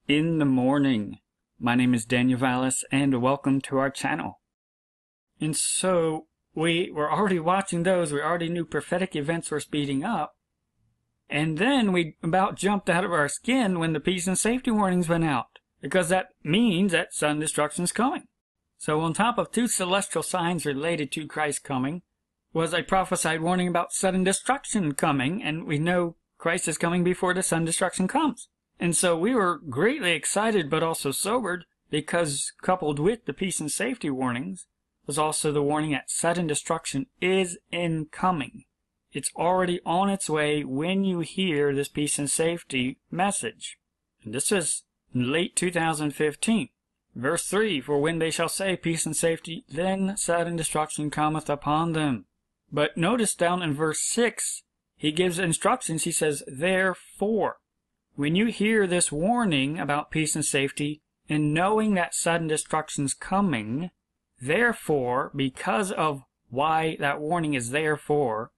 in the morning. My name is Daniel Vallis, and welcome to our channel. And so, we were already watching those. We already knew prophetic events were speeding up. And then we about jumped out of our skin when the peace and safety warnings went out, because that means that sudden destruction is coming. So on top of two celestial signs related to Christ's coming, was a prophesied warning about sudden destruction coming, and we know Christ is coming before the sudden destruction comes. And so we were greatly excited but also sobered, because coupled with the peace and safety warnings was also the warning that sudden destruction is incoming. It's already on its way when you hear this peace and safety message. And this is late 2015. Verse 3, for when they shall say peace and safety, then sudden destruction cometh upon them. But notice down in verse 6, he gives instructions. He says, therefore, when you hear this warning about peace and safety, and knowing that sudden destruction's coming, therefore, because of why that warning is therefore,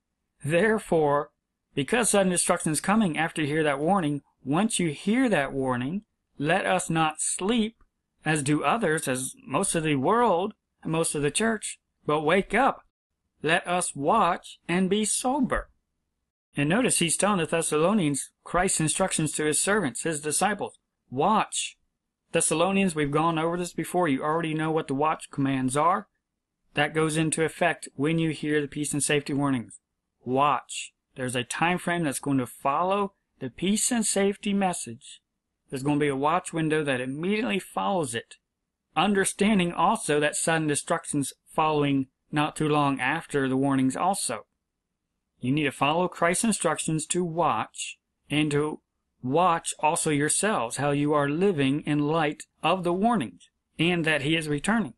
because sudden destruction is coming after you hear that warning, once you hear that warning, let us not sleep, as do others, as most of the world and most of the church, but wake up. Let us watch and be sober. And notice he's telling the Thessalonians Christ's instructions to his servants, his disciples. Watch. Thessalonians, we've gone over this before. You already know what the watch commands are. That goes into effect when you hear the peace and safety warnings. Watch. There's a time frame that's going to follow the peace and safety message. There's going to be a watch window that immediately follows it. Understanding also that sudden destruction's following not too long after the warnings also. You need to follow Christ's instructions to watch, and to watch also yourselves, how you are living in light of the warnings, and that he is returning.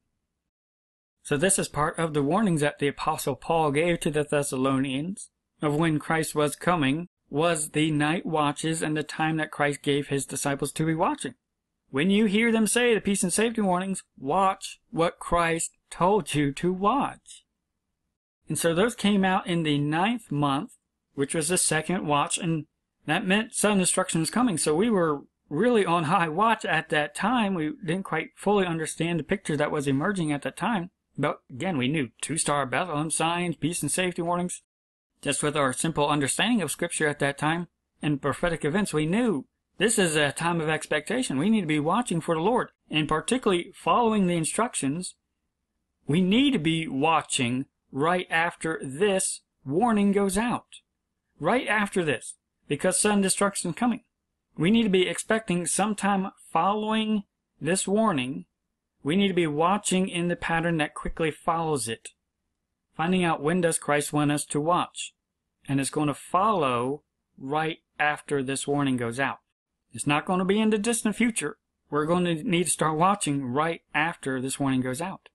So this is part of the warnings that the Apostle Paul gave to the Thessalonians of when Christ was coming, was the night watches and the time that Christ gave his disciples to be watching. When you hear them say the peace and safety warnings, watch what Christ told you to watch. And so those came out in the 9th month, which was the second watch, and that meant sudden destruction was coming. So we were really on high watch at that time. We didn't quite fully understand the picture that was emerging at that time. But again, we knew 2-star Bethlehem signs, peace and safety warnings. Just with our simple understanding of Scripture at that time and prophetic events, we knew this is a time of expectation. We need to be watching for the Lord, and particularly following the instructions. We need to be watching right after this warning goes out. Right after this, because sudden destruction is coming. We need to be expecting sometime following this warning. We need to be watching in the pattern that quickly follows it. Finding out when does Christ want us to watch. And it's going to follow right after this warning goes out. It's not going to be in the distant future. We're going to need to start watching right after this warning goes out.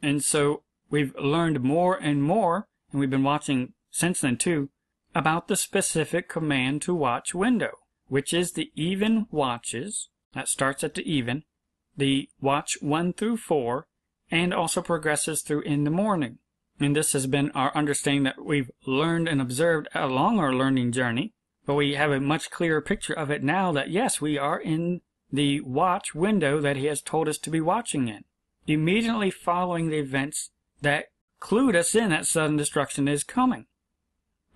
And so we've learned more and more, and we've been watching since then too, about the specific command to watch window, which is the even watches, that starts at the even, the watch 1 through 4, and also progresses through in the morning. And this has been our understanding that we've learned and observed along our learning journey, but we have a much clearer picture of it now that yes, we are in the watch window that he has told us to be watching in, immediately following the events that clued us in that sudden destruction is coming.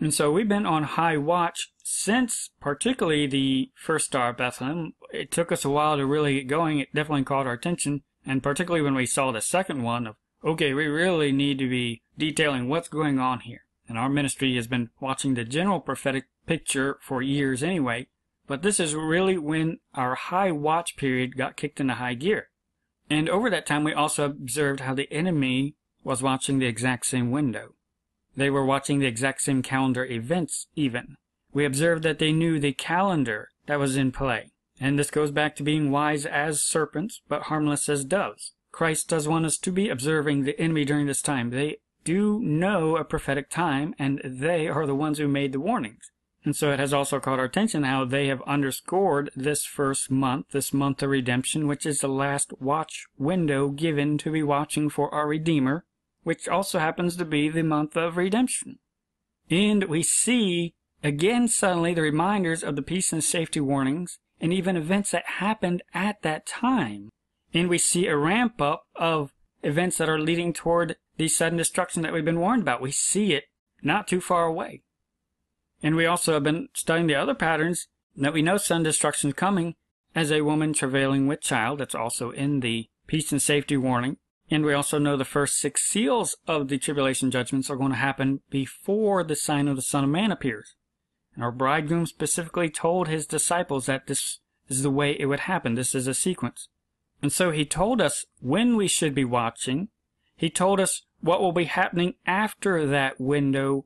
And so we've been on high watch since particularly the first star of Bethlehem. It took us a while to really get going. It definitely caught our attention, and particularly when we saw the second one of, okay, we really need to be detailing what's going on here. And our ministry has been watching the general prophetic picture for years anyway, but this is really when our high watch period got kicked into high gear. And over that time we also observed how the enemy was watching the exact same window. They were watching the exact same calendar events even. We observed that they knew the calendar that was in play. And this goes back to being wise as serpents, but harmless as doves. Christ does want us to be observing the enemy during this time. They do know a prophetic time, and they are the ones who made the warnings. And so it has also caught our attention how they have underscored this first month, this month of redemption, which is the last watch window given to be watching for our Redeemer, which also happens to be the month of redemption. And we see, again suddenly, the reminders of the peace and safety warnings and even events that happened at that time. And we see a ramp up of events that are leading toward the sudden destruction that we've been warned about. We see it not too far away. And we also have been studying the other patterns that we know sudden destruction is coming as a woman travailing with child. That's also in the peace and safety warning. And we also know the first 6 seals of the tribulation judgments are going to happen before the sign of the Son of Man appears. And our bridegroom specifically told his disciples that this is the way it would happen. This is a sequence. And so he told us when we should be watching. He told us what will be happening after that window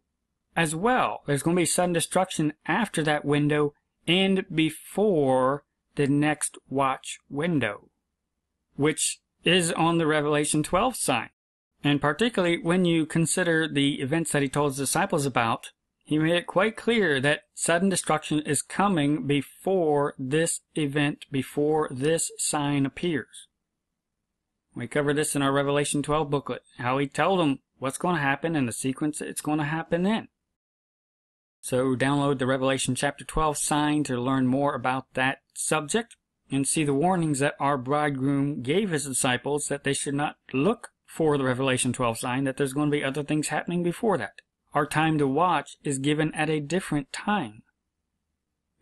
as well. There's going to be sudden destruction after that window and before the next watch window, which is on the Revelation 12 sign. And particularly when you consider the events that he told his disciples about, he made it quite clear that sudden destruction is coming before this event, before this sign appears. We cover this in our Revelation 12 booklet, how he told them what's going to happen and the sequence it's going to happen in. So download the Revelation chapter 12 sign to learn more about that subject and see the warnings that our bridegroom gave his disciples that they should not look for the Revelation 12 sign, that there's going to be other things happening before that. Our time to watch is given at a different time.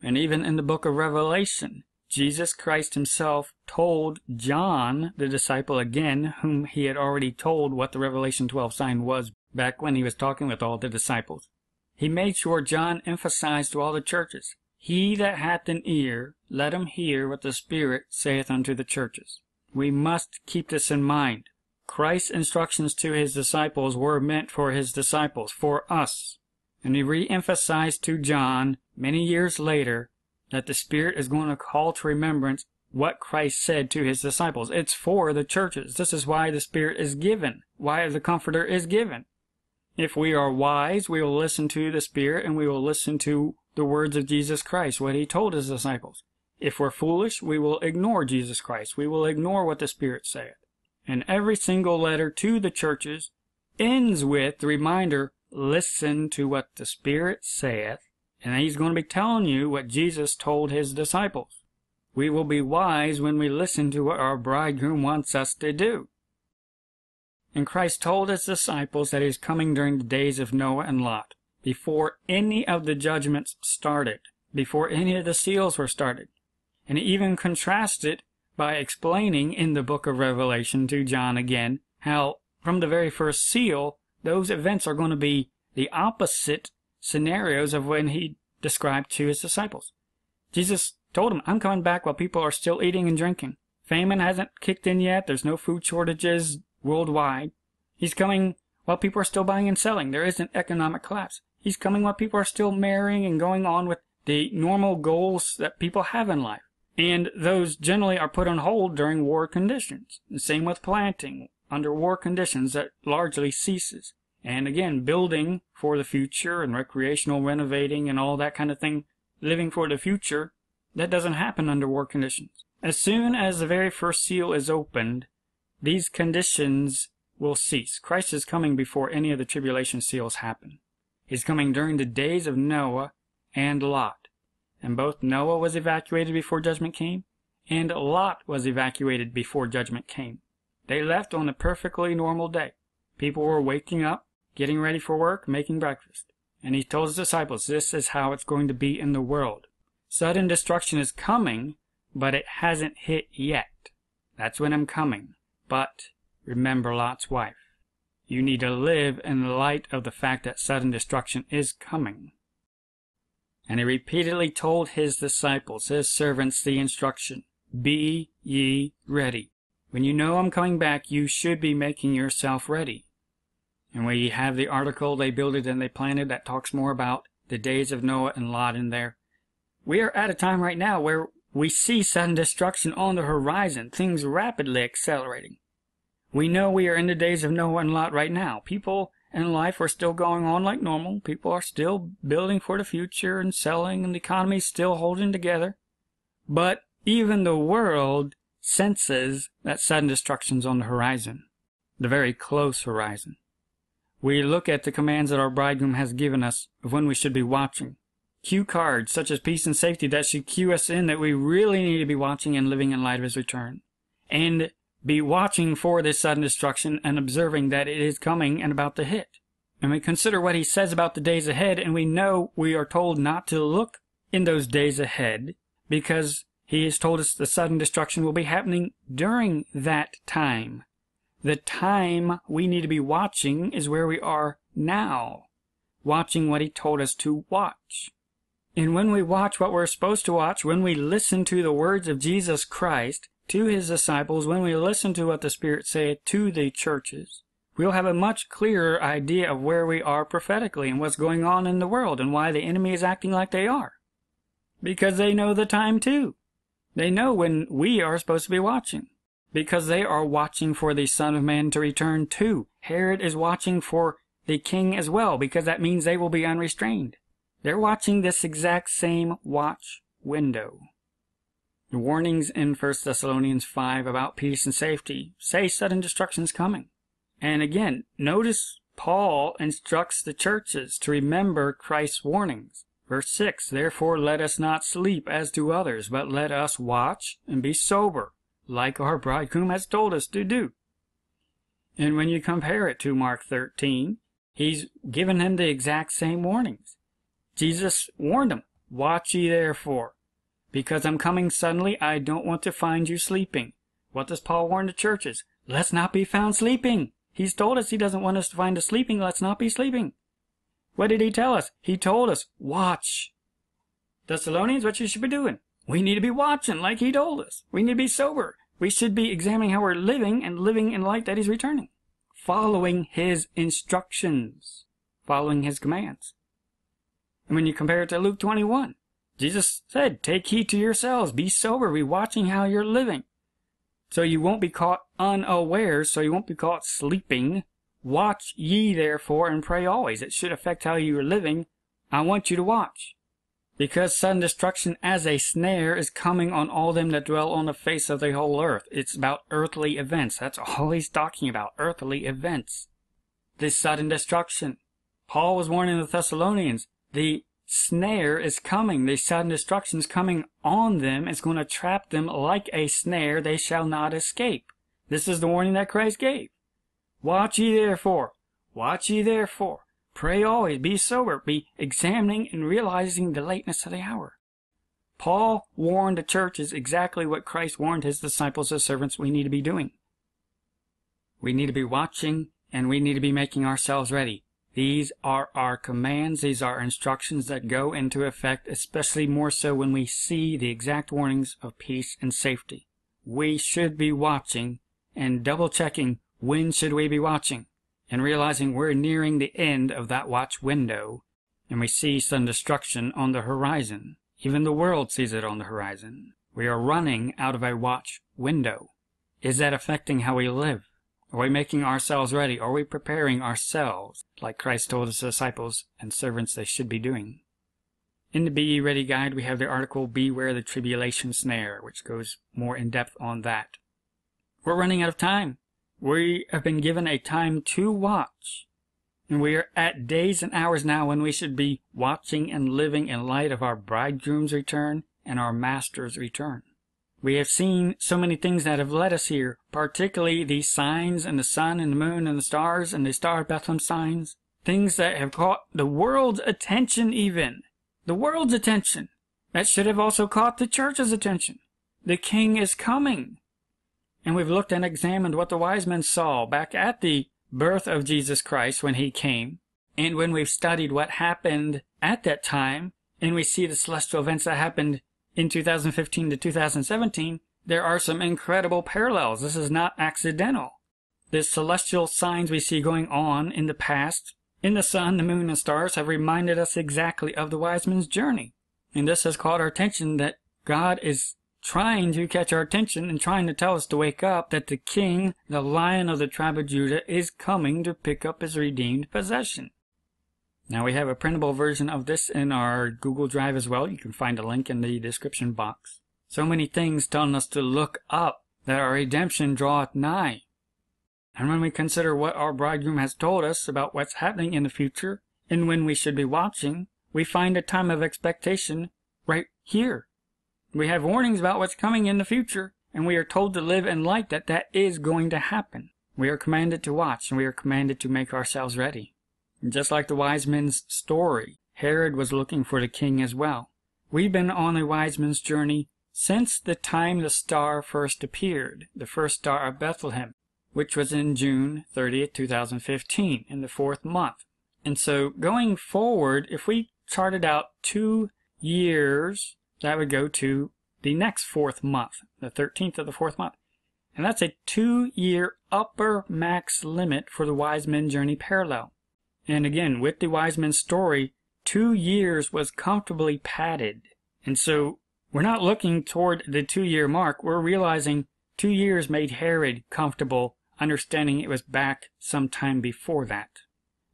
And even in the book of Revelation, Jesus Christ himself told John, the disciple again, whom he had already told what the Revelation 12 sign was back when he was talking with all the disciples. He made sure John emphasized to all the churches, "He that hath an ear, let him hear what the Spirit saith unto the churches." We must keep this in mind. Christ's instructions to his disciples were meant for his disciples, for us. And he re-emphasized to John many years later that the Spirit is going to call to remembrance what Christ said to his disciples. It's for the churches. This is why the Spirit is given, why the Comforter is given. If we are wise, we will listen to the Spirit and we will listen to the words of Jesus Christ, what he told his disciples. If we're foolish, we will ignore Jesus Christ. We will ignore what the Spirit saith. And every single letter to the churches ends with the reminder, listen to what the Spirit saith, and he's going to be telling you what Jesus told his disciples. We will be wise when we listen to what our bridegroom wants us to do. And Christ told his disciples that he is coming during the days of Noah and Lot, before any of the judgments started, before any of the seals were started. And he even contrasted by explaining in the book of Revelation to John again how from the very first seal, those events are going to be the opposite scenarios of when he described to his disciples. Jesus told them, I'm coming back while people are still eating and drinking. Famine hasn't kicked in yet. There's no food shortages worldwide. He's coming while people are still buying and selling. There isn't economic collapse. He's coming while people are still marrying and going on with the normal goals that people have in life. And those generally are put on hold during war conditions. The same with planting. Under war conditions, that largely ceases. And again, building for the future and recreational renovating and all that kind of thing, living for the future, that doesn't happen under war conditions. As soon as the very first seal is opened, these conditions will cease. Christ is coming before any of the tribulation seals happen. He's coming during the days of Noah and Lot. And both Noah was evacuated before judgment came, and Lot was evacuated before judgment came. They left on a perfectly normal day. People were waking up, getting ready for work, making breakfast. And he told his disciples, this is how it's going to be in the world. Sudden destruction is coming, but it hasn't hit yet. That's when I'm coming. But remember Lot's wife. You need to live in the light of the fact that sudden destruction is coming. And he repeatedly told his disciples, his servants, the instruction, be ye ready. When you know I'm coming back, you should be making yourself ready. And we have the article, They Builded and They Planted, that talks more about the days of Noah and Lot in there. We are at a time right now where we see sudden destruction on the horizon, things rapidly accelerating. We know we are in the days of Noah and Lot right now. People in life are still going on like normal. People are still building for the future and selling, and the economy is still holding together. But even the world senses that sudden destruction's on the horizon, the very close horizon. We look at the commands that our bridegroom has given us of when we should be watching. cue cards such as peace and safety that should cue us in that we really need to be watching and living in light of his return. And be watching for this sudden destruction and observing that it is coming and about to hit. And we consider what he says about the days ahead, and we know we are told not to look in those days ahead because he has told us the sudden destruction will be happening during that time. The time we need to be watching is where we are now, watching what he told us to watch. And when we watch what we're supposed to watch, when we listen to the words of Jesus Christ to his disciples, when we listen to what the Spirit saith to the churches, we'll have a much clearer idea of where we are prophetically and what's going on in the world and why the enemy is acting like they are. Because they know the time too. They know when we are supposed to be watching. Because they are watching for the Son of Man to return too. Herod is watching for the king as well, because that means they will be unrestrained. They're watching this exact same watch window. The warnings in 1 Thessalonians 5 about peace and safety say sudden destruction is coming. And again, notice Paul instructs the churches to remember Christ's warnings. Verse 6, therefore let us not sleep as do others, but let us watch and be sober, like our bridegroom has told us to do. And when you compare it to Mark 13, he's given them the exact same warnings. Jesus warned them, watch ye therefore, because I'm coming suddenly, I don't want to find you sleeping. What does Paul warn the churches? Let's not be found sleeping. He's told us he doesn't want us to find us sleeping. Let's not be sleeping. What did he tell us? He told us, watch. Thessalonians, what you should be doing? We need to be watching like he told us. We need to be sober. We should be examining how we're living and living in light that he's returning. Following his instructions. Following his commands. And when you compare it to Luke 21, Jesus said, take heed to yourselves. Be sober. Be watching how you're living. So you won't be caught unawares, so you won't be caught sleeping. Watch ye therefore and pray always. It should affect how you are living. I want you to watch. Because sudden destruction as a snare is coming on all them that dwell on the face of the whole earth. It's about earthly events. That's all he's talking about, earthly events. This sudden destruction. Paul was warning the Thessalonians, the snare is coming. The sudden destruction is coming on them. It's going to trap them like a snare. They shall not escape. This is the warning that Christ gave. Watch ye therefore. Watch ye therefore. Pray always. Be sober. Be examining and realizing the lateness of the hour. Paul warned the churches exactly what Christ warned his disciples as servants we need to be doing. We need to be watching and we need to be making ourselves ready. These are our commands. These are instructions that go into effect, especially more so when we see the exact warnings of peace and safety. We should be watching and double-checking when should we be watching, and realizing we're nearing the end of that watch window, and we see some destruction on the horizon. Even the world sees it on the horizon. We are running out of a watch window. Is that affecting how we live? Are we making ourselves ready? Are we preparing ourselves like Christ told his disciples and servants they should be doing? In the Be Ye Ready guide, we have the article Beware the Tribulation Snare, which goes more in depth on that. We're running out of time. We have been given a time to watch. And we are at days and hours now when we should be watching and living in light of our bridegroom's return and our master's return. We have seen so many things that have led us here, particularly these signs and the sun and the moon and the stars and the Star of Bethlehem signs. Things that have caught the world's attention even. The world's attention. That should have also caught the church's attention. The king is coming. And we've looked and examined what the wise men saw back at the birth of Jesus Christ when he came. And when we've studied what happened at that time, and we see the celestial events that happened in 2015 to 2017, there are some incredible parallels. This is not accidental. The celestial signs we see going on in the past, in the sun, the moon, and stars, have reminded us exactly of the wise men's journey. And this has caught our attention that God is trying to catch our attention and trying to tell us to wake up, that the king, the Lion of the tribe of Judah, is coming to pick up his redeemed possession. Now we have a printable version of this in our Google Drive as well. You can find a link in the description box. So many things telling us to look up, that our redemption draweth nigh. And when we consider what our bridegroom has told us about what's happening in the future, and when we should be watching, we find a time of expectation right here. We have warnings about what's coming in the future, and we are told to live in light that that is going to happen. We are commanded to watch, and we are commanded to make ourselves ready. And just like the wise men's story, Herod was looking for the king as well. We've been on a wise men's journey since the time the star first appeared, the first star of Bethlehem, which was in June 30th, 2015, in the 4th month. And so going forward, if we charted out 2 years, that would go to the next 4th month, the 13th of the 4th month. And that's a 2-year upper max limit for the wise men journey parallel. And again, with the wise men's story, 2 years was comfortably padded. And so we're not looking toward the 2-year mark. We're realizing 2 years made Herod comfortable, understanding it was back some time before that,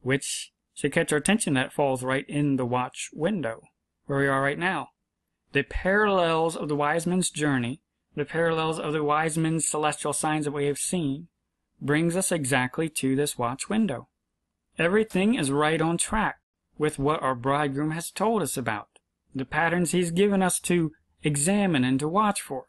which should catch our attention. That falls right in the watch window where we are right now. The parallels of the wise men's journey, the parallels of the wise men's celestial signs that we have seen, brings us exactly to this watch window. Everything is right on track with what our bridegroom has told us about, the patterns he's given us to examine and to watch for.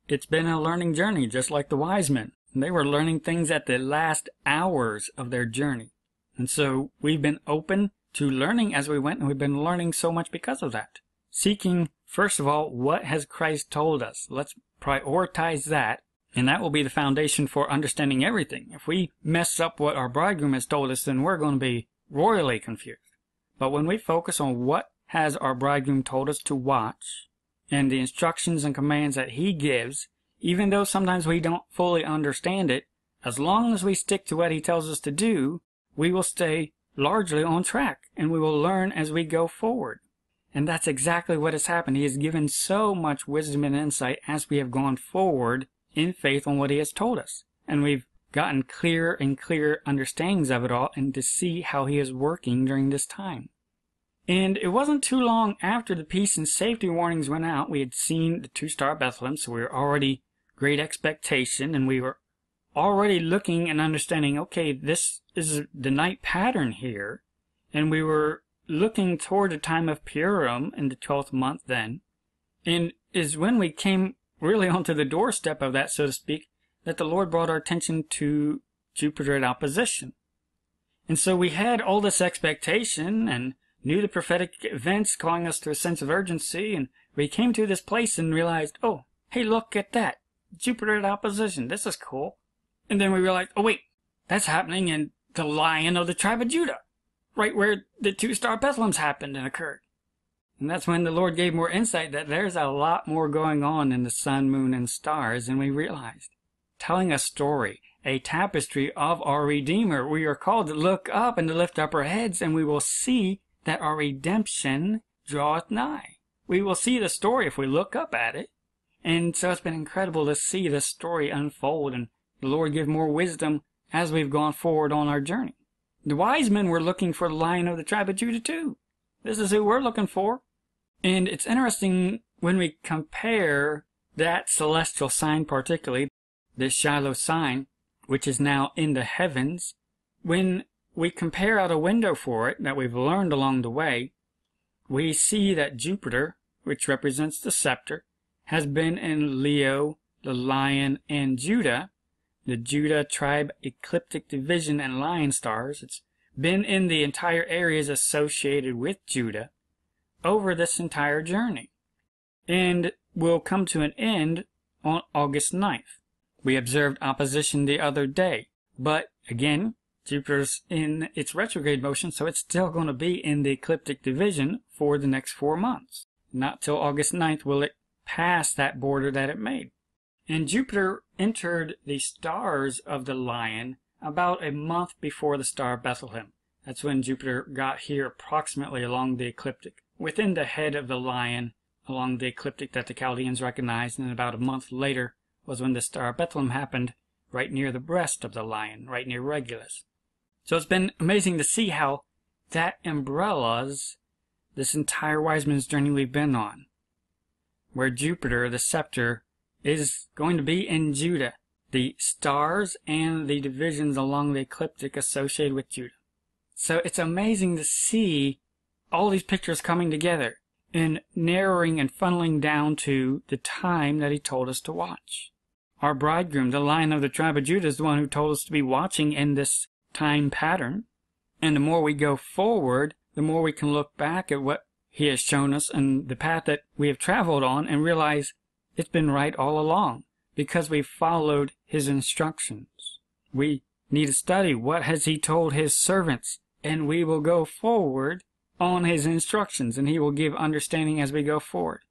It's been a learning journey, just like the wise men. They were learning things at the last hours of their journey. And so we've been open to learning as we went, and we've been learning so much because of that. Seeking, first of all, what has Christ told us? Let's prioritize that, and that will be the foundation for understanding everything. If we mess up what our bridegroom has told us, then we're going to be royally confused. But when we focus on what has our bridegroom told us to watch, and the instructions and commands that he gives, even though sometimes we don't fully understand it, as long as we stick to what he tells us to do, we will stay largely on track, and we will learn as we go forward. And that's exactly what has happened. He has given so much wisdom and insight as we have gone forward in faith on what he has told us. And we've gotten clearer and clearer understandings of it all, and to see how he is working during this time. And it wasn't too long after the peace and safety warnings went out. We had seen the 2-star Bethlehem, so we were already great expectation, and we were already looking and understanding, okay, this is the night pattern here. And we were looking toward the time of Purim in the 12th month then. And is when we came really onto the doorstep of that, so to speak, that the Lord brought our attention to Jupiter at opposition. And so we had all this expectation and knew the prophetic events calling us to a sense of urgency, and we came to this place and realized, oh, hey, look at that. Jupiter at opposition. This is cool. And then we realized, oh wait, that's happening in the Lion of the tribe of Judah, right where the 2-star Bethlehems happened and occurred. And that's when the Lord gave more insight that there's a lot more going on in the sun, moon, and stars than we realized. Telling a story, a tapestry of our Redeemer. We are called to look up and to lift up our heads, and we will see that our redemption draweth nigh. We will see the story if we look up at it. And so it's been incredible to see this story unfold, and the Lord give more wisdom as we've gone forward on our journey. The wise men were looking for the Lion of the tribe of Judah too. This is who we're looking for. And it's interesting when we compare that celestial sign, particularly this Shiloh sign, which is now in the heavens, when we compare out a window for it that we've learned along the way, we see that Jupiter, which represents the scepter, has been in Leo, the Lion, and Judah, the Judah tribe ecliptic division and lion stars. It's been in the entire areas associated with Judah over this entire journey, and will come to an end on August 9th. We observed opposition the other day, but again, Jupiter's in its retrograde motion, so it's still going to be in the ecliptic division for the next 4 months. Not till August 9th will it pass that border that it made. And Jupiter entered the stars of the Lion about a month before the star of Bethlehem. That's when Jupiter got here approximately along the ecliptic, within the head of the Lion, along the ecliptic that the Chaldeans recognized, and about a month later was when the star of Bethlehem happened, right near the breast of the Lion, right near Regulus. So it's been amazing to see how that umbrellas this entire wise men's journey we've been on, where Jupiter, the scepter, is going to be in Judah, the stars and the divisions along the ecliptic associated with Judah. So it's amazing to see all these pictures coming together and narrowing and funneling down to the time that he told us to watch. Our bridegroom, the Lion of the tribe of Judah, is the one who told us to be watching in this time pattern. And the more we go forward, the more we can look back at what he has shown us and the path that we have traveled on and realize it's been right all along because we followed his instructions. We need to study what has he told his servants, and we will go forward on his instructions, and he will give understanding as we go forward.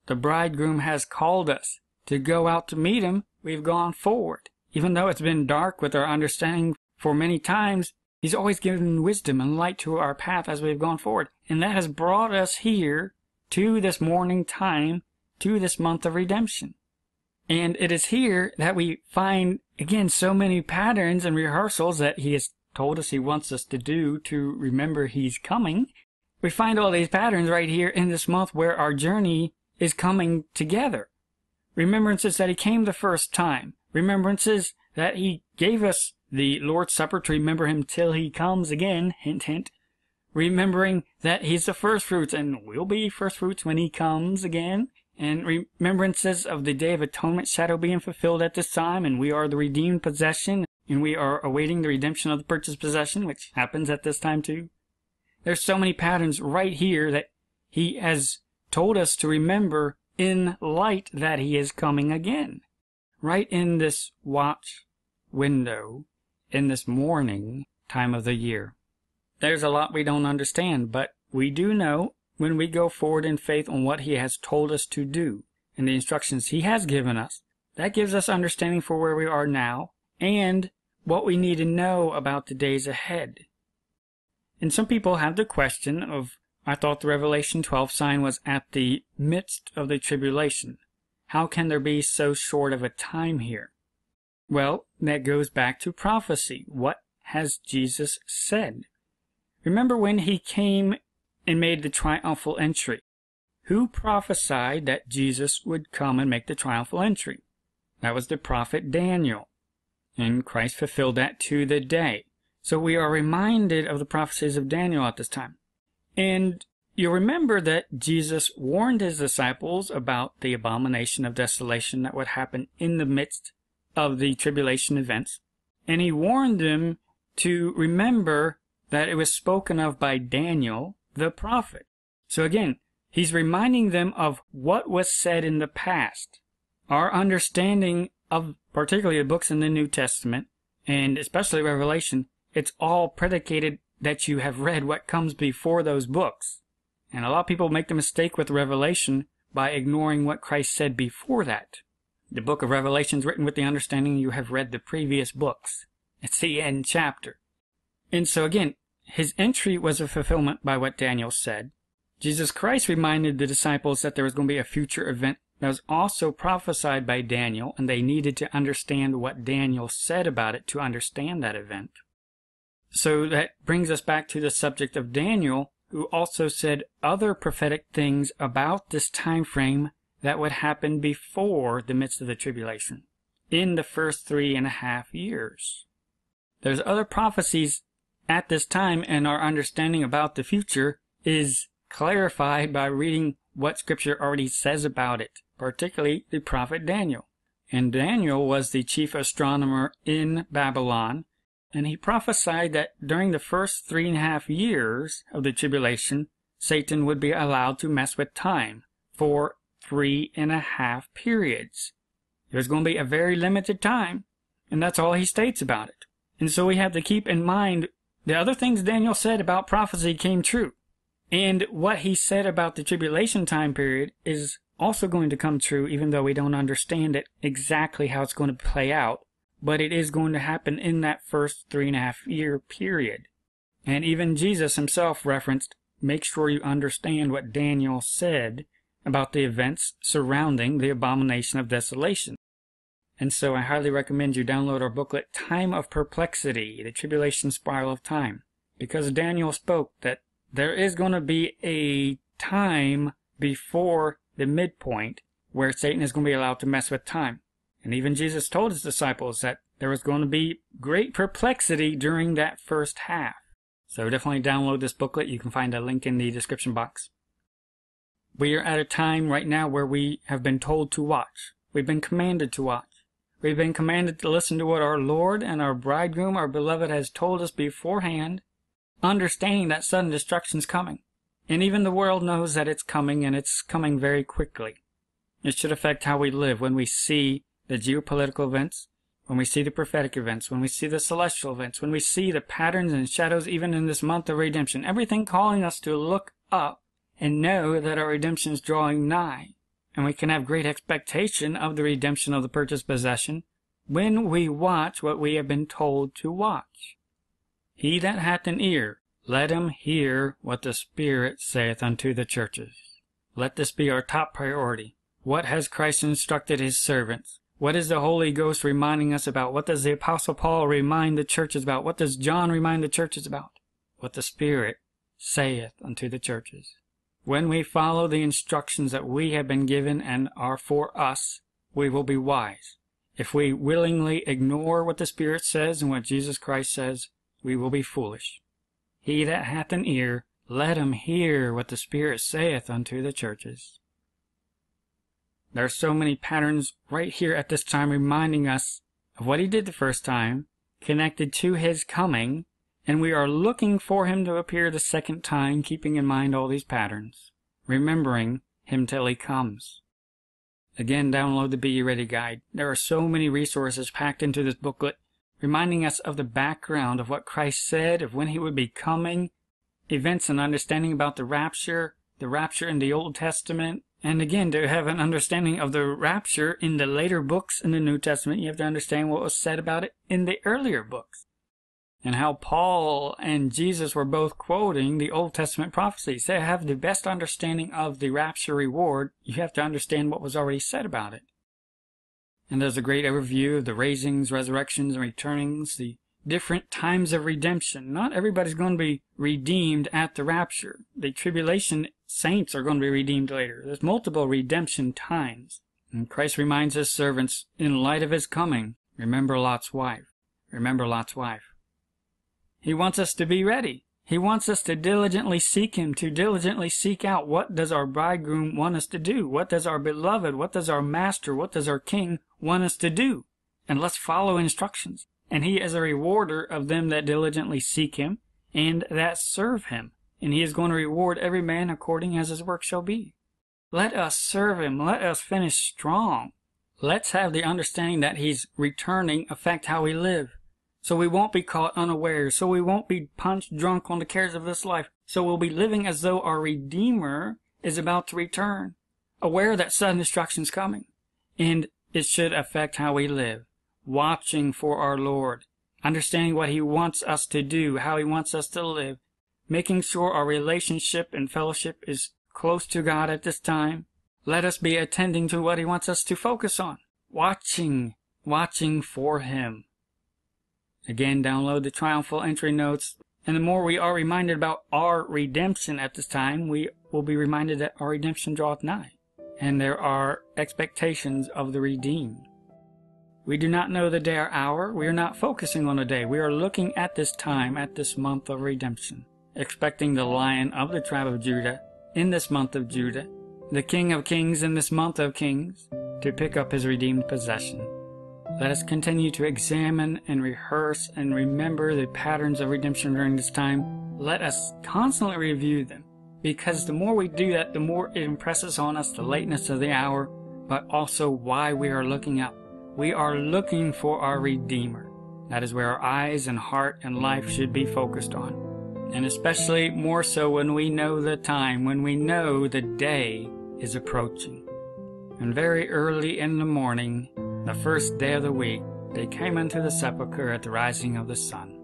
The bridegroom has called us to go out to meet him. We've gone forward. Even though it's been dark with our understanding for many times, he's always given wisdom and light to our path as we've gone forward. And that has brought us here to this morning time, to this month of redemption. And it is here that we find, again, so many patterns and rehearsals that he has told us he wants us to do to remember he's coming. We find all these patterns right here in this month where our journey is coming together. Remembrances that he came the first time. Remembrances that he gave us the Lord's Supper to remember him till he comes again, hint, hint. Remembering that he's the first fruits and will be first fruits when he comes again. And remembrances of the Day of Atonement shadow being fulfilled at this time, and we are the redeemed possession, and we are awaiting the redemption of the purchased possession, which happens at this time too. There's so many patterns right here that he has told us to remember in light that he is coming again. Right in this watch window, in this morning time of the year. There's a lot we don't understand, but we do know when we go forward in faith on what he has told us to do and the instructions he has given us. That gives us understanding for where we are now and what we need to know about the days ahead. And some people have the question of, I thought the Revelation 12 sign was at the midst of the tribulation. How can there be so short of a time here? Well, that goes back to prophecy. What has Jesus said? Remember when he came and made the triumphal entry? Who prophesied that Jesus would come and make the triumphal entry? That was the prophet Daniel. And Christ fulfilled that to the day. So we are reminded of the prophecies of Daniel at this time. And you'll remember that Jesus warned his disciples about the abomination of desolation that would happen in the midst of the tribulation events. And he warned them to remember that it was spoken of by Daniel, the prophet. So again, he's reminding them of what was said in the past. Our understanding of particularly the books in the New Testament, and especially Revelation, it's all predicated that you have read what comes before those books. And a lot of people make the mistake with Revelation by ignoring what Christ said before that. The book of Revelation is written with the understanding you have read the previous books. It's the end chapter. And so again, his entry was a fulfillment by what Daniel said. Jesus Christ reminded the disciples that there was going to be a future event that was also prophesied by Daniel, and they needed to understand what Daniel said about it to understand that event. So that brings us back to the subject of Daniel, who also said other prophetic things about this time frame that would happen before the midst of the tribulation, in the first 3.5 years. There's other prophecies at this time, and our understanding about the future is clarified by reading what Scripture already says about it, particularly the prophet Daniel. And Daniel was the chief astronomer in Babylon, and he prophesied that during the first 3.5 years of the tribulation, Satan would be allowed to mess with time for 3.5 periods. It was going to be a very limited time, and that's all he states about it. And so we have to keep in mind the other things Daniel said about prophecy came true. And what he said about the tribulation time period is also going to come true, even though we don't understand it exactly how it's going to play out. But it is going to happen in that first 3.5 year period. And even Jesus himself referenced, make sure you understand what Daniel said about the events surrounding the abomination of desolation. And so I highly recommend you download our booklet, Time of Perplexity, the Tribulation Spiral of Time. Because Daniel spoke that there is going to be a time before the midpoint where Satan is going to be allowed to mess with time. And even Jesus told his disciples that there was going to be great perplexity during that first half. So definitely download this booklet. You can find a link in the description box. We are at a time right now where we have been told to watch. We've been commanded to watch. We've been commanded to listen to what our Lord and our bridegroom, our beloved, has told us beforehand, understanding that sudden destruction's coming. And even the world knows that it's coming, and it's coming very quickly. It should affect how we live when we see the geopolitical events, when we see the prophetic events, when we see the celestial events, when we see the patterns and shadows even in this month of redemption. Everything calling us to look up and know that our redemption is drawing nigh. And we can have great expectation of the redemption of the purchased possession when we watch what we have been told to watch. He that hath an ear, let him hear what the Spirit saith unto the churches. Let this be our top priority. What has Christ instructed his servants? What is the Holy Ghost reminding us about? What does the Apostle Paul remind the churches about? What does John remind the churches about? What the Spirit saith unto the churches. When we follow the instructions that we have been given and are for us, we will be wise. If we willingly ignore what the Spirit says and what Jesus Christ says, we will be foolish. He that hath an ear, let him hear what the Spirit saith unto the churches. There are so many patterns right here at this time reminding us of what he did the first time, connected to his coming, and we are looking for him to appear the second time, keeping in mind all these patterns, remembering him till he comes. Again, download the Be Ye Ready guide. There are so many resources packed into this booklet, reminding us of the background of what Christ said, of when he would be coming, events and understanding about the rapture in the Old Testament, and again, to have an understanding of the rapture in the later books in the New Testament, you have to understand what was said about it in the earlier books, and how Paul and Jesus were both quoting the Old Testament prophecies. To have the best understanding of the rapture reward, you have to understand what was already said about it. And there's a great overview of the raisings, resurrections, and returnings, the different times of redemption. Not everybody's going to be redeemed at the rapture. The tribulation saints are going to be redeemed later. There's multiple redemption times. And Christ reminds his servants, in light of his coming, remember Lot's wife. Remember Lot's wife. He wants us to be ready. He wants us to diligently seek him, to diligently seek out what does our bridegroom want us to do? What does our beloved, what does our master, what does our king want us to do? And let's follow instructions. And he is a rewarder of them that diligently seek him and that serve him. And he is going to reward every man according as his work shall be. Let us serve him. Let us finish strong. Let's have the understanding that he's returning affect how we live. So we won't be caught unawares. So we won't be punch drunk on the cares of this life. So we'll be living as though our Redeemer is about to return, aware that sudden destruction's coming. And it should affect how we live. Watching for our Lord, understanding what he wants us to do, how he wants us to live, making sure our relationship and fellowship is close to God at this time. Let us be attending to what he wants us to focus on. Watching for him. Again, download the Triumphal entry notes, and the more we are reminded about our redemption at this time, we will be reminded that our redemption draweth nigh, and there are expectations of the redeemed. We do not know the day or hour. We are not focusing on a day. We are looking at this time, at this month of redemption, expecting the Lion of the tribe of Judah in this month of Judah, the King of Kings in this month of Kings, to pick up his redeemed possession. Let us continue to examine and rehearse and remember the patterns of redemption during this time. Let us constantly review them, because the more we do that, the more it impresses on us the lateness of the hour, but also why we are looking up. We are looking for our Redeemer. That is where our eyes and heart and life should be focused on. And especially more so when we know the time, when we know the day is approaching. And very early in the morning, the first day of the week, they came into the sepulchre at the rising of the sun.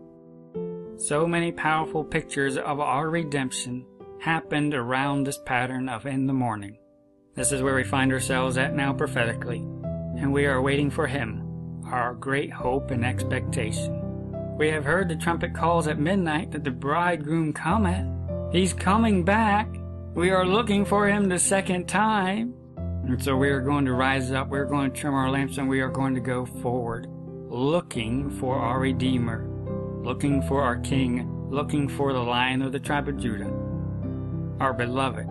So many powerful pictures of our redemption happened around this pattern of in the morning. This is where we find ourselves at now prophetically. And we are waiting for him, our great hope and expectation. We have heard the trumpet calls at midnight that the bridegroom cometh. He's coming back. We are looking for him the second time. And so we are going to rise up, we're going to trim our lamps, and we are going to go forward, looking for our Redeemer, looking for our King, looking for the Lion of the tribe of Judah, our beloved.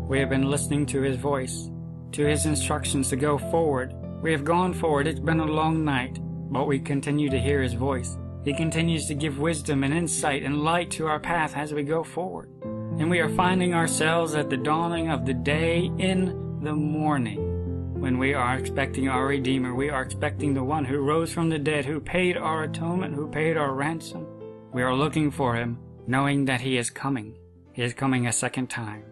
We have been listening to his voice, to his instructions to go forward. We have gone forward. It's been a long night, but we continue to hear his voice. He continues to give wisdom and insight and light to our path as we go forward. And we are finding ourselves at the dawning of the day in the morning, when we are expecting our Redeemer. We are expecting the one who rose from the dead, who paid our atonement, who paid our ransom. We are looking for him, knowing that he is coming. He is coming a second time.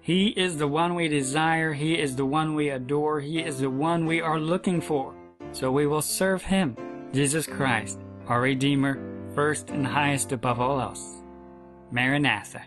He is the one we desire. He is the one we adore. He is the one we are looking for. So we will serve him, Jesus Christ, our Redeemer, first and highest above all else. Maranatha.